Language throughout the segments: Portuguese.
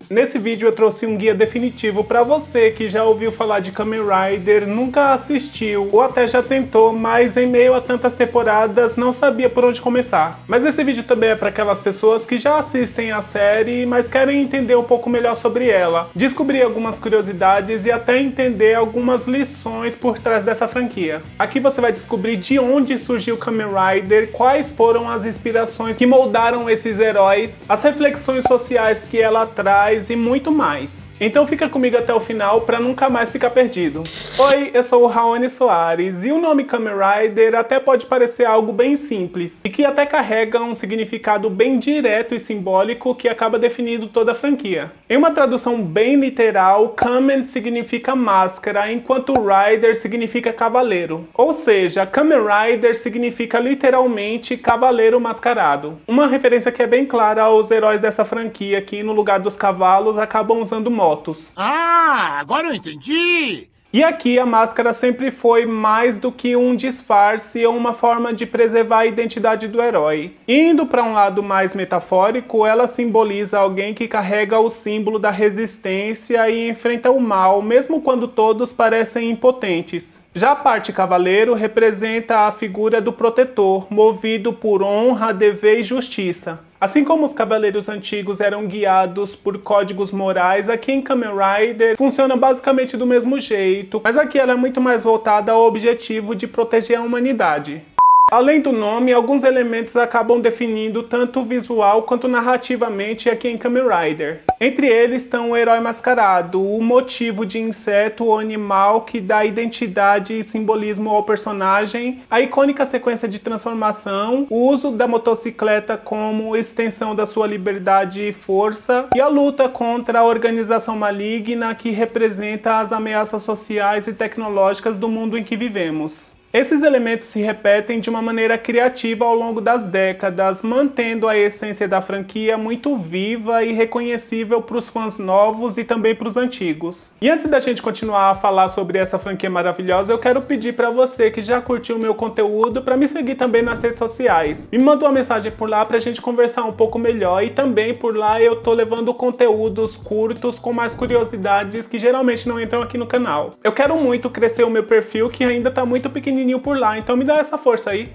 Nesse vídeo eu trouxe um guia definitivo para você que já ouviu falar de Kamen Rider, nunca assistiu ou até já tentou, mas em meio a tantas temporadas não sabia por onde começar. Mas esse vídeo também é para aquelas pessoas que já assistem a série, mas querem entender um pouco melhor sobre ela, descobrir algumas curiosidades e até entender algumas lições por trás dessa franquia. Aqui você vai descobrir de onde surgiu Kamen Rider, quais foram as inspirações que moldaram esses heróis, as reflexões sociais que ela traz e muito mais. Então fica comigo até o final para nunca mais ficar perdido. Oi, eu sou o Raoni Soares e o nome Kamen Rider até pode parecer algo bem simples e que até carrega um significado bem direto e simbólico que acaba definindo toda a franquia. Em uma tradução bem literal, Kamen significa máscara, enquanto Rider significa cavaleiro. Ou seja, Kamen Rider significa literalmente cavaleiro mascarado. Uma referência que é bem clara aos heróis dessa franquia que no lugar dos cavalos acabam usando motos. Ah, agora eu entendi! E aqui a máscara sempre foi mais do que um disfarce ou uma forma de preservar a identidade do herói. Indo para um lado mais metafórico, ela simboliza alguém que carrega o símbolo da resistência e enfrenta o mal, mesmo quando todos parecem impotentes. Já a parte cavaleiro representa a figura do protetor, movido por honra, dever e justiça. Assim como os cavaleiros antigos eram guiados por códigos morais, aqui em Kamen Rider funciona basicamente do mesmo jeito, mas aqui ela é muito mais voltada ao objetivo de proteger a humanidade. Além do nome, alguns elementos acabam definindo tanto o visual quanto narrativamente aqui em Kamen Rider. Entre eles estão o herói mascarado, o motivo de inseto ou animal que dá identidade e simbolismo ao personagem, a icônica sequência de transformação, o uso da motocicleta como extensão da sua liberdade e força, e a luta contra a organização maligna que representa as ameaças sociais e tecnológicas do mundo em que vivemos. Esses elementos se repetem de uma maneira criativa ao longo das décadas, mantendo a essência da franquia muito viva e reconhecível para os fãs novos e também para os antigos. E antes da gente continuar a falar sobre essa franquia maravilhosa, eu quero pedir para você que já curtiu o meu conteúdo para me seguir também nas redes sociais. Me manda uma mensagem por lá para a gente conversar um pouco melhor e também por lá eu tô levando conteúdos curtos com mais curiosidades que geralmente não entram aqui no canal. Eu quero muito crescer o meu perfil que ainda tá muito pequenininho por lá, então me dá essa força aí.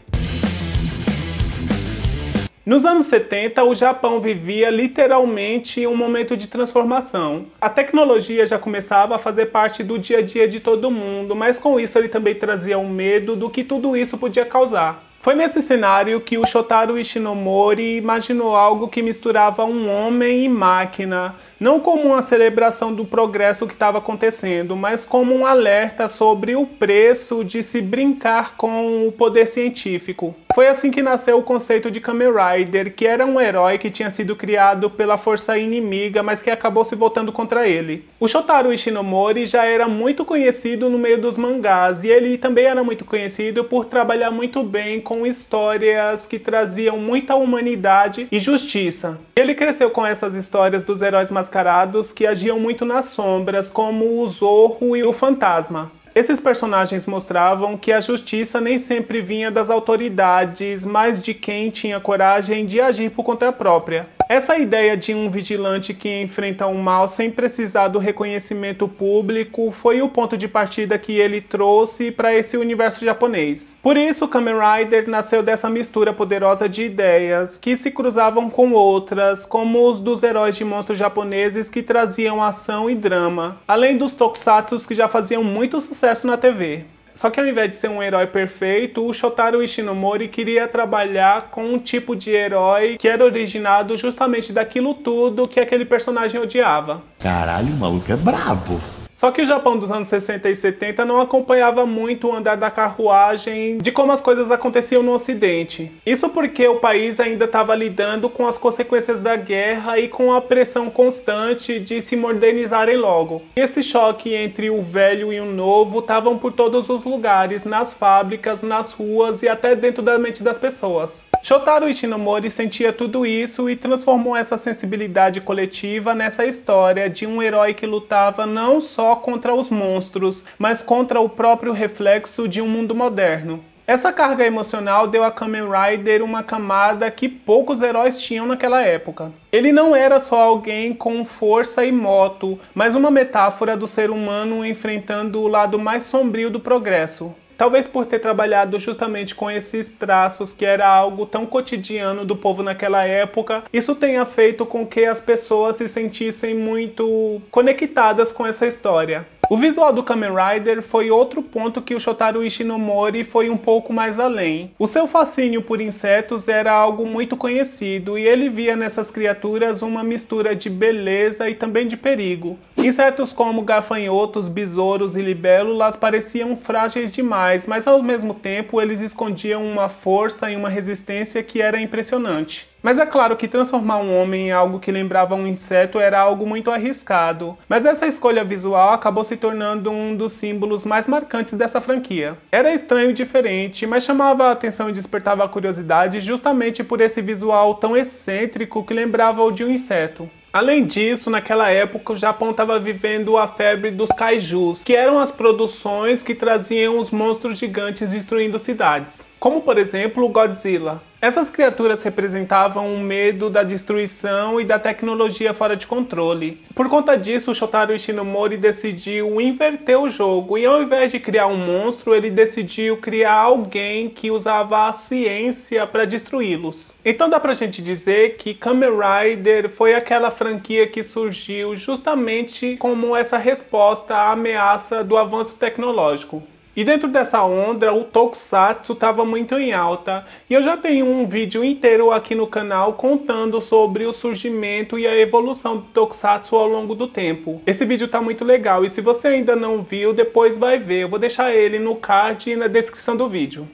Nos anos 70, o Japão vivia literalmente um momento de transformação. A tecnologia já começava a fazer parte do dia a dia de todo mundo, mas com isso ele também trazia um medo do que tudo isso podia causar. Foi nesse cenário que o Shotaro Ishinomori imaginou algo que misturava um homem e máquina, não como uma celebração do progresso que estava acontecendo, mas como um alerta sobre o preço de se brincar com o poder científico. Foi assim que nasceu o conceito de Kamen Rider, que era um herói que tinha sido criado pela força inimiga, mas que acabou se voltando contra ele. O Shotaro Ishinomori já era muito conhecido no meio dos mangás, e ele também era muito conhecido por trabalhar muito bem com histórias que traziam muita humanidade e justiça. Ele cresceu com essas histórias dos heróis mascarados que agiam muito nas sombras, como o Zorro e o Fantasma. Esses personagens mostravam que a justiça nem sempre vinha das autoridades, mas de quem tinha coragem de agir por conta própria. Essa ideia de um vigilante que enfrenta o mal sem precisar do reconhecimento público foi o ponto de partida que ele trouxe para esse universo japonês. Por isso, Kamen Rider nasceu dessa mistura poderosa de ideias que se cruzavam com outras, como os dos heróis de monstros japoneses que traziam ação e drama, além dos tokusatsus que já faziam muito sucesso na TV. Só que ao invés de ser um herói perfeito, o Shotaro Ishinomori queria trabalhar com um tipo de herói que era originado justamente daquilo tudo que aquele personagem odiava. Caralho, o maluco é brabo! Só que o Japão dos anos 60 e 70 não acompanhava muito o andar da carruagem de como as coisas aconteciam no Ocidente. Isso porque o país ainda estava lidando com as consequências da guerra e com a pressão constante de se modernizarem logo. E esse choque entre o velho e o novo estavam por todos os lugares, nas fábricas, nas ruas e até dentro da mente das pessoas. Shotaro Ishinomori sentia tudo isso e transformou essa sensibilidade coletiva nessa história de um herói que lutava não só contra os monstros, mas contra o próprio reflexo de um mundo moderno. Essa carga emocional deu a Kamen Rider uma camada que poucos heróis tinham naquela época. Ele não era só alguém com força e moto, mas uma metáfora do ser humano enfrentando o lado mais sombrio do progresso. Talvez por ter trabalhado justamente com esses traços, que era algo tão cotidiano do povo naquela época, isso tenha feito com que as pessoas se sentissem muito conectadas com essa história. O visual do Kamen Rider foi outro ponto que o Shotaro Ishinomori foi um pouco mais além. O seu fascínio por insetos era algo muito conhecido e ele via nessas criaturas uma mistura de beleza e também de perigo. Insetos como gafanhotos, besouros e libélulas pareciam frágeis demais, mas ao mesmo tempo eles escondiam uma força e uma resistência que era impressionante. Mas é claro que transformar um homem em algo que lembrava um inseto era algo muito arriscado, mas essa escolha visual acabou se tornando um dos símbolos mais marcantes dessa franquia. Era estranho e diferente, mas chamava a atenção e despertava a curiosidade justamente por esse visual tão excêntrico que lembrava o de um inseto. Além disso, naquela época o Japão estava vivendo a febre dos kaijus, que eram as produções que traziam os monstros gigantes destruindo cidades, como por exemplo o Godzilla. Essas criaturas representavam o medo da destruição e da tecnologia fora de controle. Por conta disso, o Shotaro Ishinomori decidiu inverter o jogo e ao invés de criar um monstro, ele decidiu criar alguém que usava a ciência para destruí-los. Então dá pra gente dizer que Kamen Rider foi aquela franquia que surgiu justamente como essa resposta à ameaça do avanço tecnológico. E dentro dessa onda, o Tokusatsu estava muito em alta, e eu já tenho um vídeo inteiro aqui no canal contando sobre o surgimento e a evolução do Tokusatsu ao longo do tempo. Esse vídeo tá muito legal, e se você ainda não viu, depois vai ver. Eu vou deixar ele no card e na descrição do vídeo.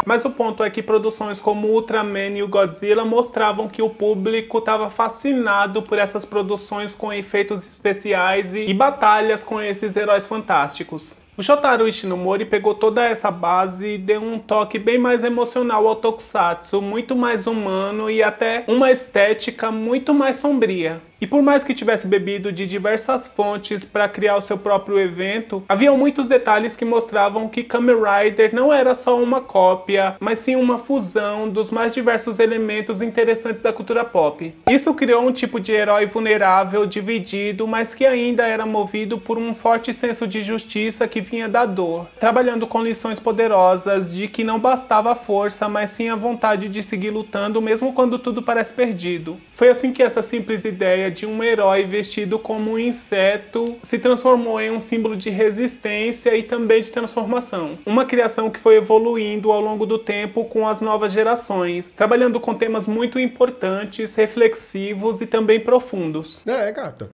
Mas o ponto é que produções como Ultraman e o Godzilla mostravam que o público estava fascinado por essas produções com efeitos especiais e batalhas com esses heróis fantásticos. O Shotaro Ishinomori pegou toda essa base e deu um toque bem mais emocional ao Tokusatsu, muito mais humano e até uma estética muito mais sombria. E por mais que tivesse bebido de diversas fontes para criar o seu próprio evento, havia muitos detalhes que mostravam que Kamen Rider não era só uma cópia, mas sim uma fusão dos mais diversos elementos interessantes da cultura pop. Isso criou um tipo de herói vulnerável, dividido, mas que ainda era movido por um forte senso de justiça que vinha da dor, trabalhando com lições poderosas de que não bastava a força, mas sim a vontade de seguir lutando mesmo quando tudo parece perdido. Foi assim que essa simples ideia de um herói vestido como um inseto se transformou em um símbolo de resistência e também de transformação. Uma criação que foi evoluindo ao longo do tempo com as novas gerações, trabalhando com temas muito importantes, reflexivos e também profundos. Gata.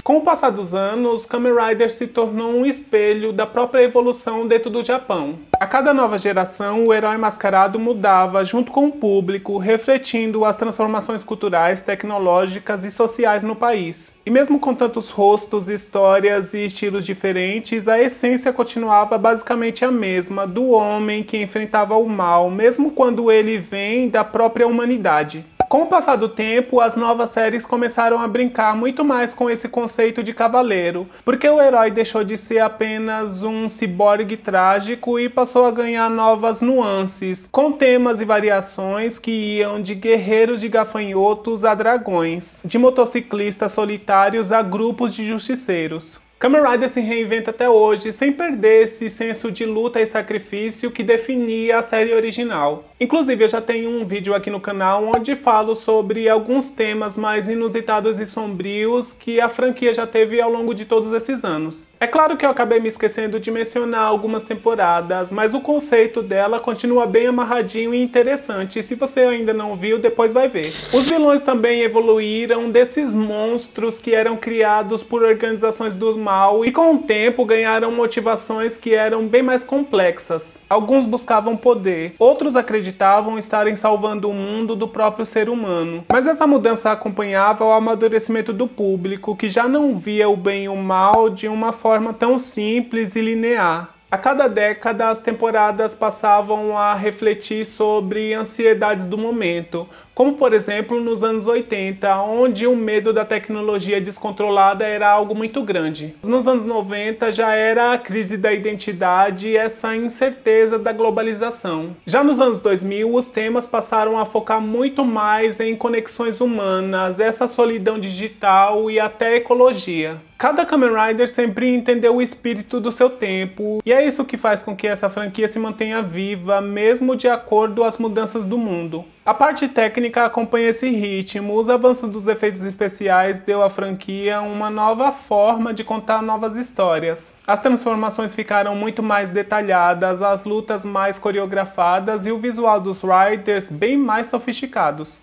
Com o passar dos anos, Kamen Rider se tornou um espelho da própria evolução dentro do Japão. A cada nova geração, o herói mascarado mudava junto com o público, refletindo as transformações culturais, tecnológicas e sociais no país. E mesmo com tantos rostos, histórias e estilos diferentes, a essência continuava basicamente a mesma, do homem que enfrentava o mal, mesmo quando ele vem da própria humanidade. Com o passar do tempo, as novas séries começaram a brincar muito mais com esse conceito de cavaleiro, porque o herói deixou de ser apenas um ciborgue trágico e passou a ganhar novas nuances, com temas e variações que iam de guerreiros de gafanhotos a dragões, de motociclistas solitários a grupos de justiceiros. Kamen Rider se reinventa até hoje, sem perder esse senso de luta e sacrifício que definia a série original. Inclusive, eu já tenho um vídeo aqui no canal onde falo sobre alguns temas mais inusitados e sombrios que a franquia já teve ao longo de todos esses anos. É claro que eu acabei me esquecendo de mencionar algumas temporadas, mas o conceito dela continua bem amarradinho e interessante, e se você ainda não viu, depois vai ver. Os vilões também evoluíram desses monstros que eram criados por organizações do mal e com o tempo ganharam motivações que eram bem mais complexas. Alguns buscavam poder, outros acreditavam estarem salvando o mundo do próprio ser humano. Mas essa mudança acompanhava o amadurecimento do público, que já não via o bem e o mal de uma forma tão simples e linear. A cada década, as temporadas passavam a refletir sobre ansiedades do momento, como por exemplo nos anos 80, onde o medo da tecnologia descontrolada era algo muito grande. Nos anos 90 já era a crise da identidade e essa incerteza da globalização. Já nos anos 2000, os temas passaram a focar muito mais em conexões humanas, essa solidão digital e até ecologia. Cada Kamen Rider sempre entendeu o espírito do seu tempo, e é isso que faz com que essa franquia se mantenha viva, mesmo de acordo às mudanças do mundo. A parte técnica acompanha esse ritmo, os avanços dos efeitos especiais deu à franquia uma nova forma de contar novas histórias. As transformações ficaram muito mais detalhadas, as lutas mais coreografadas e o visual dos Riders bem mais sofisticados.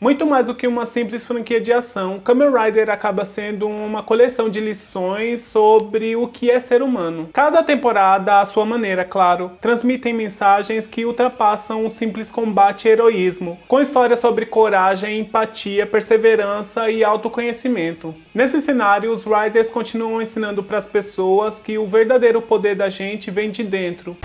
Muito mais do que uma simples franquia de ação, Kamen Rider acaba sendo uma coleção de lições sobre o que é ser humano. Cada temporada, à sua maneira, claro, transmitem mensagens que ultrapassam o simples combate e heroísmo, com histórias sobre coragem, empatia, perseverança e autoconhecimento. Nesse cenário, os Riders continuam ensinando para as pessoas que o verdadeiro poder da gente vem de dentro.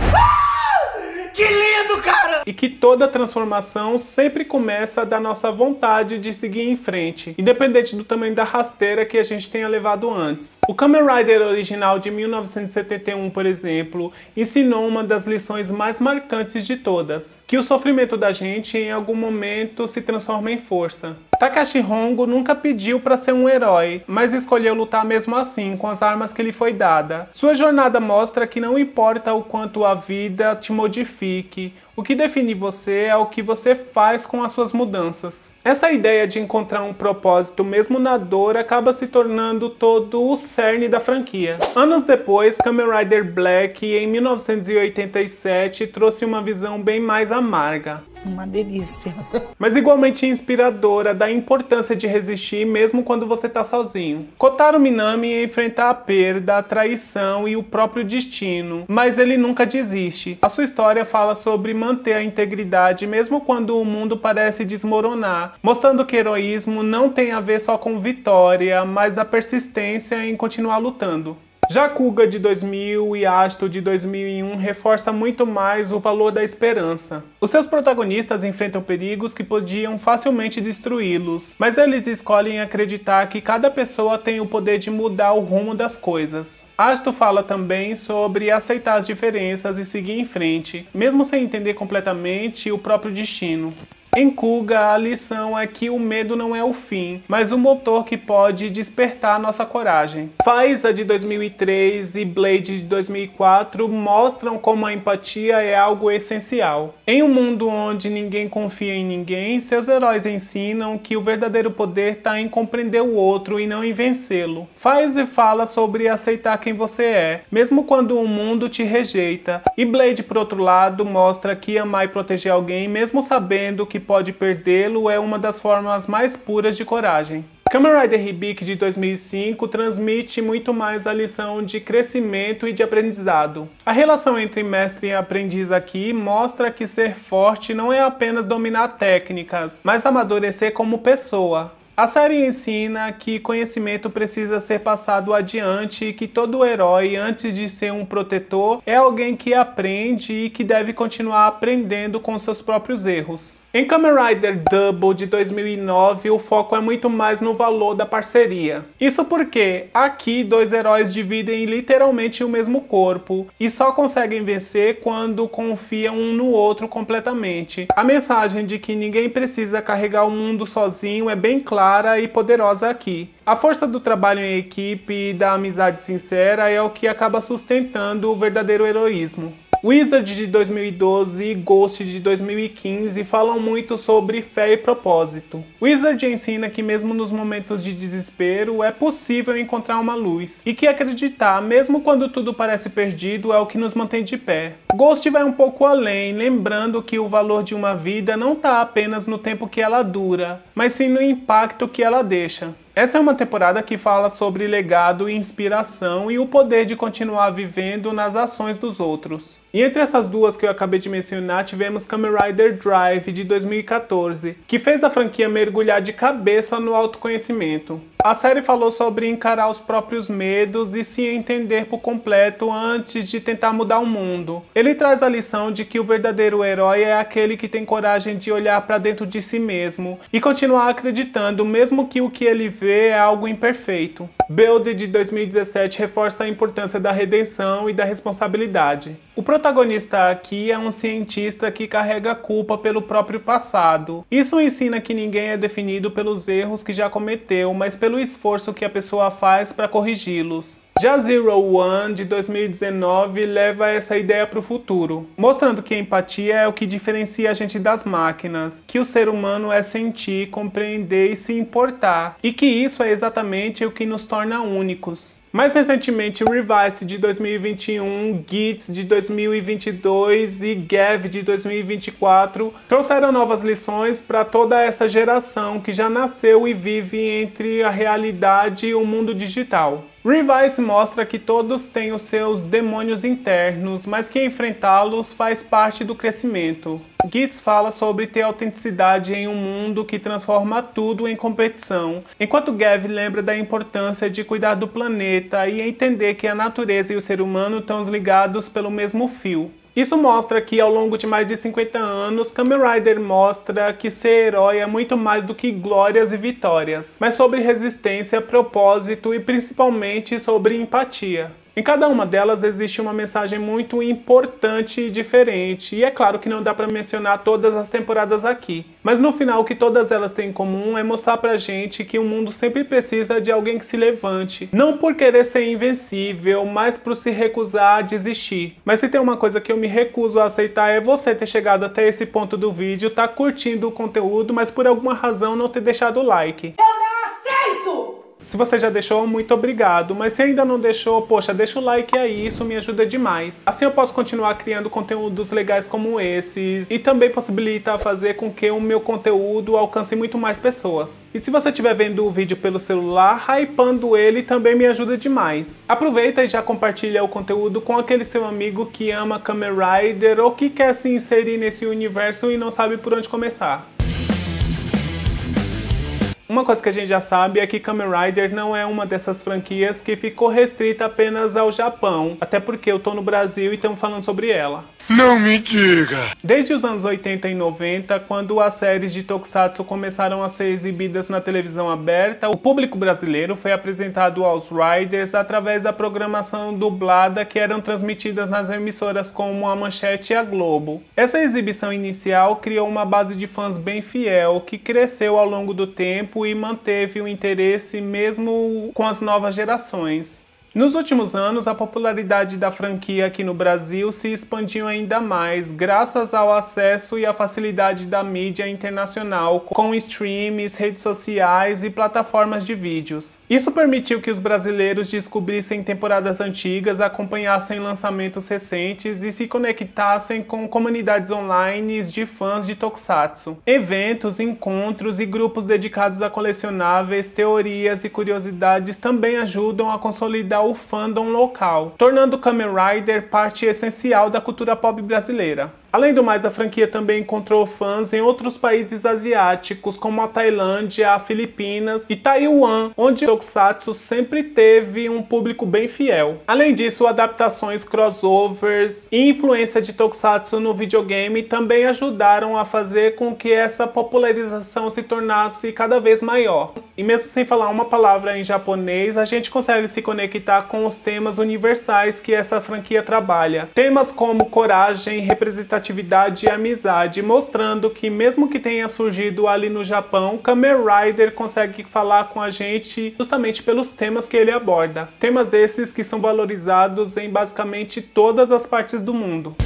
Que lindo, cara! E que toda transformação sempre começa da nossa vontade de seguir em frente, independente do tamanho da rasteira que a gente tenha levado antes. O Kamen Rider original de 1971, por exemplo, ensinou uma das lições mais marcantes de todas, que o sofrimento da gente em algum momento se transforma em força. Takashi Hongo nunca pediu para ser um herói, mas escolheu lutar mesmo assim, com as armas que lhe foi dada. Sua jornada mostra que não importa o quanto a vida te modifique, o que define você é o que você faz com as suas mudanças. Essa ideia de encontrar um propósito mesmo na dor acaba se tornando todo o cerne da franquia. Anos depois, Kamen Rider Black, em 1987, trouxe uma visão bem mais amarga. Uma delícia. Mas igualmente inspiradora da importância de resistir mesmo quando você tá sozinho. Kotaro Minami enfrenta a perda, a traição e o próprio destino, mas ele nunca desiste. A sua história fala sobre manter a integridade mesmo quando o mundo parece desmoronar, mostrando que heroísmo não tem a ver só com vitória, mas da persistência em continuar lutando. Já Kuga de 2000 e Ashto de 2001 reforça muito mais o valor da esperança. Os seus protagonistas enfrentam perigos que podiam facilmente destruí-los, mas eles escolhem acreditar que cada pessoa tem o poder de mudar o rumo das coisas. Ashto fala também sobre aceitar as diferenças e seguir em frente, mesmo sem entender completamente o próprio destino. Em Kuga, a lição é que o medo não é o fim, mas o motor que pode despertar nossa coragem. Faiza de 2003 e Blade de 2004 mostram como a empatia é algo essencial. Em um mundo onde ninguém confia em ninguém, seus heróis ensinam que o verdadeiro poder está em compreender o outro e não em vencê-lo. Faiza fala sobre aceitar quem você é, mesmo quando o mundo te rejeita. E Blade, por outro lado, mostra que amar e proteger alguém, mesmo sabendo que pode perdê-lo, é uma das formas mais puras de coragem. Kamen Rider Hibiki de 2005 transmite muito mais a lição de crescimento e de aprendizado. A relação entre mestre e aprendiz aqui mostra que ser forte não é apenas dominar técnicas, mas amadurecer como pessoa. A série ensina que conhecimento precisa ser passado adiante e que todo herói, antes de ser um protetor, é alguém que aprende e que deve continuar aprendendo com seus próprios erros. Em Kamen Rider Double de 2009, o foco é muito mais no valor da parceria. Isso porque aqui dois heróis dividem literalmente o mesmo corpo e só conseguem vencer quando confiam um no outro completamente. A mensagem de que ninguém precisa carregar o mundo sozinho é bem clara e poderosa aqui. A força do trabalho em equipe e da amizade sincera é o que acaba sustentando o verdadeiro heroísmo. Wizard de 2012 e Ghost de 2015 falam muito sobre fé e propósito. Wizard ensina que mesmo nos momentos de desespero é possível encontrar uma luz e que acreditar, mesmo quando tudo parece perdido, é o que nos mantém de pé. Ghost vai um pouco além, lembrando que o valor de uma vida não está apenas no tempo que ela dura, mas sim no impacto que ela deixa. Essa é uma temporada que fala sobre legado e inspiração e o poder de continuar vivendo nas ações dos outros. E entre essas duas que eu acabei de mencionar, tivemos Kamen Rider Drive de 2014, que fez a franquia mergulhar de cabeça no autoconhecimento. A série falou sobre encarar os próprios medos e se entender por completo antes de tentar mudar o mundo. Ele traz a lição de que o verdadeiro herói é aquele que tem coragem de olhar para dentro de si mesmo e continuar acreditando, mesmo que o que ele vê é algo imperfeito. Build, de 2017, reforça a importância da redenção e da responsabilidade. O protagonista aqui é um cientista que carrega culpa pelo próprio passado. Isso ensina que ninguém é definido pelos erros que já cometeu, mas pelo esforço que a pessoa faz para corrigi-los. Já Zero One, de 2019, leva essa ideia para o futuro, mostrando que a empatia é o que diferencia a gente das máquinas, que o ser humano é sentir, compreender e se importar, e que isso é exatamente o que nos torna únicos. Mais recentemente, Revice, de 2021, Gits, de 2022 e Gav, de 2024, trouxeram novas lições para toda essa geração que já nasceu e vive entre a realidade e o mundo digital. Revice mostra que todos têm os seus demônios internos, mas que enfrentá-los faz parte do crescimento. Gits fala sobre ter autenticidade em um mundo que transforma tudo em competição, enquanto Gav lembra da importância de cuidar do planeta e entender que a natureza e o ser humano estão ligados pelo mesmo fio. Isso mostra que ao longo de mais de 50 anos, Kamen Rider mostra que ser herói é muito mais do que glórias e vitórias, mas sobre resistência, propósito e principalmente sobre empatia. Em cada uma delas existe uma mensagem muito importante e diferente, e é claro que não dá para mencionar todas as temporadas aqui. Mas no final o que todas elas têm em comum é mostrar pra gente que o mundo sempre precisa de alguém que se levante. Não por querer ser invencível, mas por se recusar a desistir. Mas se tem uma coisa que eu me recuso a aceitar é você ter chegado até esse ponto do vídeo, tá curtindo o conteúdo, mas por alguma razão não ter deixado o like. Eu não aceito! Se você já deixou, muito obrigado, mas se ainda não deixou, poxa, deixa o like aí, isso me ajuda demais. Assim eu posso continuar criando conteúdos legais como esses e também possibilita fazer com que o meu conteúdo alcance muito mais pessoas. E se você estiver vendo o vídeo pelo celular, hypando ele também me ajuda demais. Aproveita e já compartilha o conteúdo com aquele seu amigo que ama Kamen Rider ou que quer se inserir nesse universo e não sabe por onde começar. Uma coisa que a gente já sabe é que Kamen Rider não é uma dessas franquias que ficou restrita apenas ao Japão, até porque eu tô no Brasil e estamos falando sobre ela. Não me diga! Desde os anos 80 e 90, quando as séries de Tokusatsu começaram a ser exibidas na televisão aberta, o público brasileiro foi apresentado aos Riders através da programação dublada que eram transmitidas nas emissoras como a Manchete e a Globo. Essa exibição inicial criou uma base de fãs bem fiel, que cresceu ao longo do tempo e manteve o interesse mesmo com as novas gerações. Nos últimos anos, a popularidade da franquia aqui no Brasil se expandiu ainda mais, graças ao acesso e à facilidade da mídia internacional, com streams, redes sociais e plataformas de vídeos. Isso permitiu que os brasileiros descobrissem temporadas antigas, acompanhassem lançamentos recentes e se conectassem com comunidades online de fãs de Tokusatsu. Eventos, encontros e grupos dedicados a colecionáveis, teorias e curiosidades também ajudam a consolidar o fandom local, tornando Kamen Rider parte essencial da cultura pop brasileira. Além do mais, a franquia também encontrou fãs em outros países asiáticos, como a Tailândia, a Filipinas e Taiwan, onde Tokusatsu sempre teve um público bem fiel. Além disso, adaptações, crossovers e influência de Tokusatsu no videogame também ajudaram a fazer com que essa popularização se tornasse cada vez maior. E mesmo sem falar uma palavra em japonês, a gente consegue se conectar com os temas universais que essa franquia trabalha. Temas como coragem, representatividade e amizade, mostrando que mesmo que tenha surgido ali no Japão, Kamen Rider consegue falar com a gente justamente pelos temas que ele aborda. Temas esses que são valorizados em basicamente todas as partes do mundo.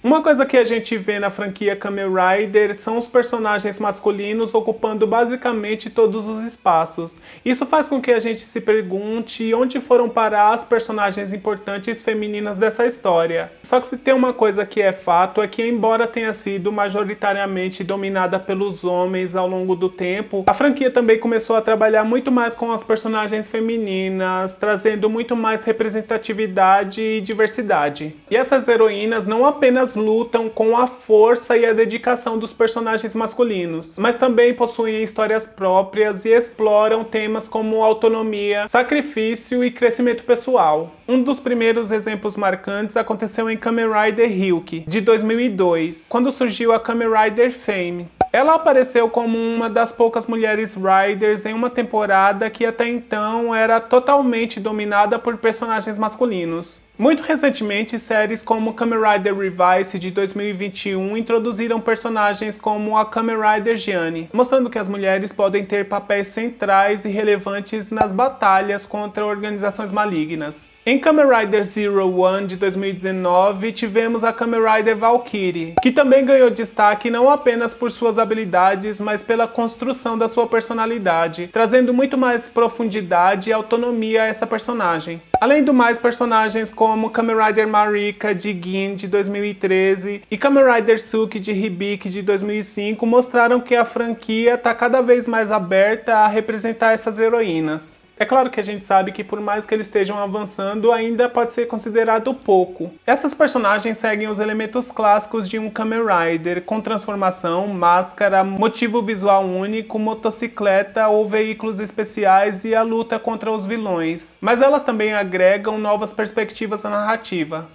Uma coisa que a gente vê na franquia Kamen Rider são os personagens masculinos ocupando basicamente todos os espaços. Isso faz com que a gente se pergunte onde foram parar as personagens importantes femininas dessa história. Só que se tem uma coisa que é fato é que, embora tenha sido majoritariamente dominada pelos homens ao longo do tempo, a franquia também começou a trabalhar muito mais com as personagens femininas, trazendo muito mais representatividade e diversidade. E essas heroínas não apenas lutam com a força e a dedicação dos personagens masculinos, mas também possuem histórias próprias e exploram temas como autonomia, sacrifício e crescimento pessoal. Um dos primeiros exemplos marcantes aconteceu em Kamen Rider Ryuki, de 2002, quando surgiu a Kamen Rider Fame. Ela apareceu como uma das poucas mulheres Riders em uma temporada que até então era totalmente dominada por personagens masculinos. Muito recentemente, séries como Kamen Rider Revice de 2021 introduziram personagens como a Kamen Rider Gianni, mostrando que as mulheres podem ter papéis centrais e relevantes nas batalhas contra organizações malignas. Em Kamen Rider Zero One de 2019, tivemos a Kamen Rider Valkyrie, que também ganhou destaque não apenas por suas habilidades, mas pela construção da sua personalidade, trazendo muito mais profundidade e autonomia a essa personagem. Além do mais, personagens como Kamen Rider Marika de Gin de 2013 e Kamen Rider Suki de Hibiki de 2005 mostraram que a franquia está cada vez mais aberta a representar essas heroínas. É claro que a gente sabe que por mais que eles estejam avançando, ainda pode ser considerado pouco. Essas personagens seguem os elementos clássicos de um Kamen Rider, com transformação, máscara, motivo visual único, motocicleta ou veículos especiais e a luta contra os vilões. Mas elas também agregam novas perspectivas à narrativa.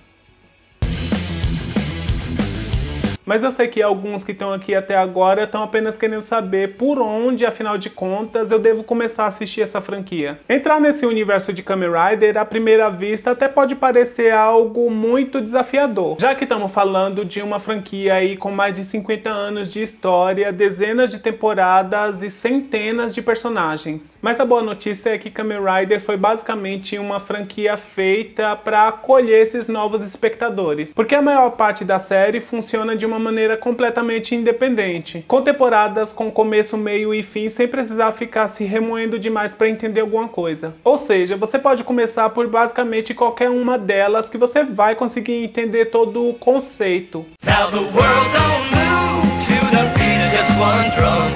Mas eu sei que alguns que estão aqui até agora estão apenas querendo saber por onde, afinal de contas, eu devo começar a assistir essa franquia. Entrar nesse universo de Kamen Rider, à primeira vista, até pode parecer algo muito desafiador, já que estamos falando de uma franquia aí com mais de 50 anos de história, dezenas de temporadas e centenas de personagens. Mas a boa notícia é que Kamen Rider foi basicamente uma franquia feita para acolher esses novos espectadores, porque a maior parte da série funciona de uma maneira completamente independente, com temporadas com começo, meio e fim, sem precisar ficar se remoendo demais para entender alguma coisa. Ou seja, você pode começar por basicamente qualquer uma delas que você vai conseguir entender todo o conceito.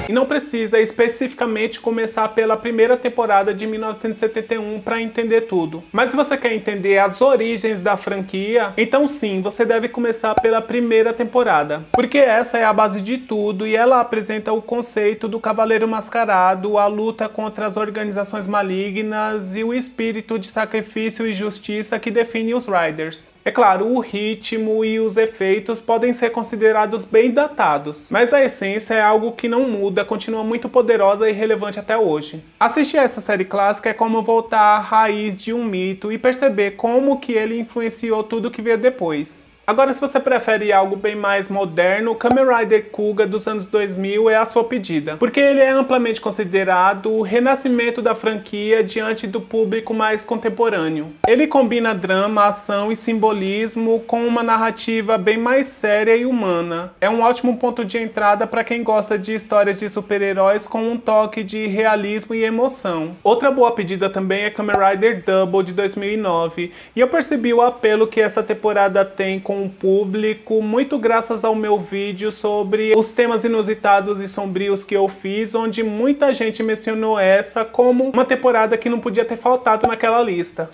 E não precisa especificamente começar pela primeira temporada de 1971 para entender tudo. Mas se você quer entender as origens da franquia, então sim, você deve começar pela primeira temporada. Porque essa é a base de tudo e ela apresenta o conceito do Cavaleiro Mascarado, a luta contra as organizações malignas e o espírito de sacrifício e justiça que define os Riders. É claro, o ritmo e os efeitos podem ser considerados bem datados, mas a essência é algo que não muda, continua muito poderosa e relevante até hoje. Assistir a essa série clássica é como voltar à raiz de um mito e perceber como que ele influenciou tudo que veio depois. Agora, se você prefere algo bem mais moderno, o Kamen Rider Kuga dos anos 2000 é a sua pedida, porque ele é amplamente considerado o renascimento da franquia diante do público mais contemporâneo. Ele combina drama, ação e simbolismo com uma narrativa bem mais séria e humana. É um ótimo ponto de entrada para quem gosta de histórias de super-heróis com um toque de realismo e emoção. Outra boa pedida também é Kamen Rider Double de 2009, e eu percebi o apelo que essa temporada tem com o público, muito graças ao meu vídeo sobre os temas inusitados e sombrios que eu fiz, onde muita gente mencionou essa como uma temporada que não podia ter faltado naquela lista.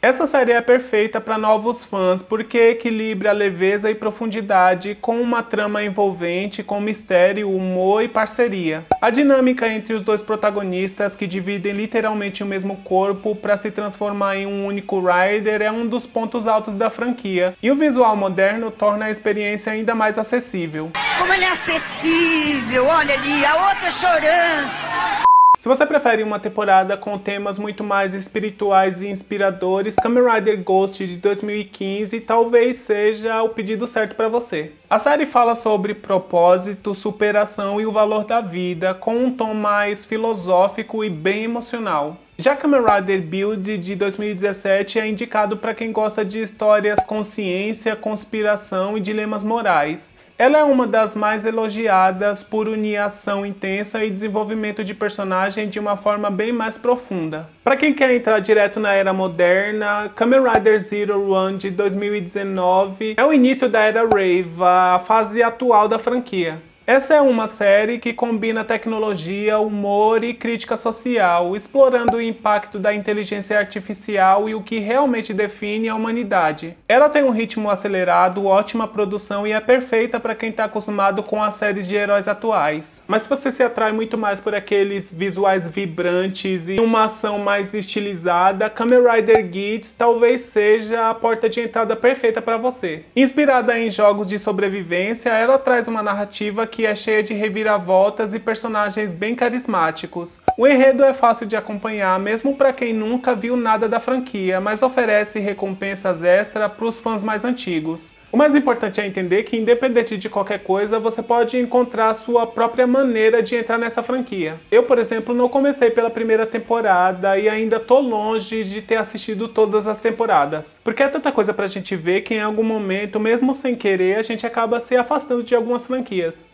Essa série é perfeita para novos fãs porque equilibra leveza e profundidade com uma trama envolvente, com mistério, humor e parceria. A dinâmica entre os dois protagonistas, que dividem literalmente o mesmo corpo para se transformar em um único Rider, é um dos pontos altos da franquia. E o visual moderno torna a experiência ainda mais acessível. Como ele é acessível! Olha ali, a outra chorando! Se você prefere uma temporada com temas muito mais espirituais e inspiradores, Kamen Rider Ghost de 2015 talvez seja o pedido certo para você. A série fala sobre propósito, superação e o valor da vida, com um tom mais filosófico e bem emocional. Já Kamen Rider Build de 2017 é indicado para quem gosta de histórias com ciência, conspiração e dilemas morais. Ela é uma das mais elogiadas por unir ação intensa e desenvolvimento de personagem de uma forma bem mais profunda. Para quem quer entrar direto na era moderna, Kamen Rider Zero One de 2019 é o início da era Rave, a fase atual da franquia. Essa é uma série que combina tecnologia, humor e crítica social, explorando o impacto da inteligência artificial e o que realmente define a humanidade. Ela tem um ritmo acelerado, ótima produção e é perfeita para quem está acostumado com as séries de heróis atuais. Mas se você se atrai muito mais por aqueles visuais vibrantes e uma ação mais estilizada, Kamen Rider Geats talvez seja a porta de entrada perfeita para você. Inspirada em jogos de sobrevivência, ela traz uma narrativa que é cheia de reviravoltas e personagens bem carismáticos. O enredo é fácil de acompanhar, mesmo para quem nunca viu nada da franquia, mas oferece recompensas extra para os fãs mais antigos. O mais importante é entender que, independente de qualquer coisa, você pode encontrar a sua própria maneira de entrar nessa franquia. Eu, por exemplo, não comecei pela primeira temporada e ainda tô longe de ter assistido todas as temporadas. Porque é tanta coisa pra gente ver que em algum momento, mesmo sem querer, a gente acaba se afastando de algumas franquias.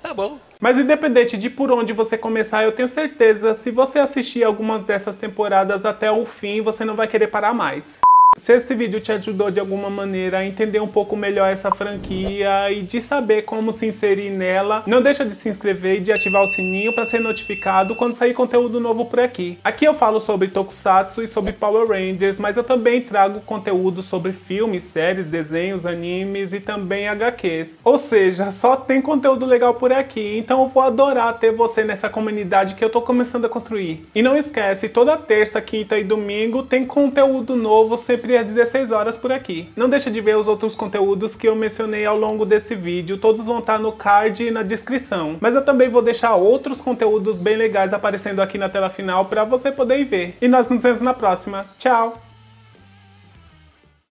Tá bom. Mas independente de por onde você começar, eu tenho certeza, se você assistir algumas dessas temporadas até o fim, você não vai querer parar mais. Se esse vídeo te ajudou de alguma maneira a entender um pouco melhor essa franquia e de saber como se inserir nela, não deixa de se inscrever e de ativar o sininho para ser notificado quando sair conteúdo novo por aqui. Aqui eu falo sobre Tokusatsu e sobre Power Rangers, mas eu também trago conteúdo sobre filmes, séries, desenhos, animes e também HQs. Ou seja, só tem conteúdo legal por aqui, então eu vou adorar ter você nessa comunidade que eu tô começando a construir. E não esquece, toda terça, quinta e domingo tem conteúdo novo sempre às 16 horas por aqui. Não deixa de ver os outros conteúdos que eu mencionei ao longo desse vídeo, todos vão estar no card e na descrição. Mas eu também vou deixar outros conteúdos bem legais aparecendo aqui na tela final para você poder ir ver. E nós nos vemos na próxima. Tchau!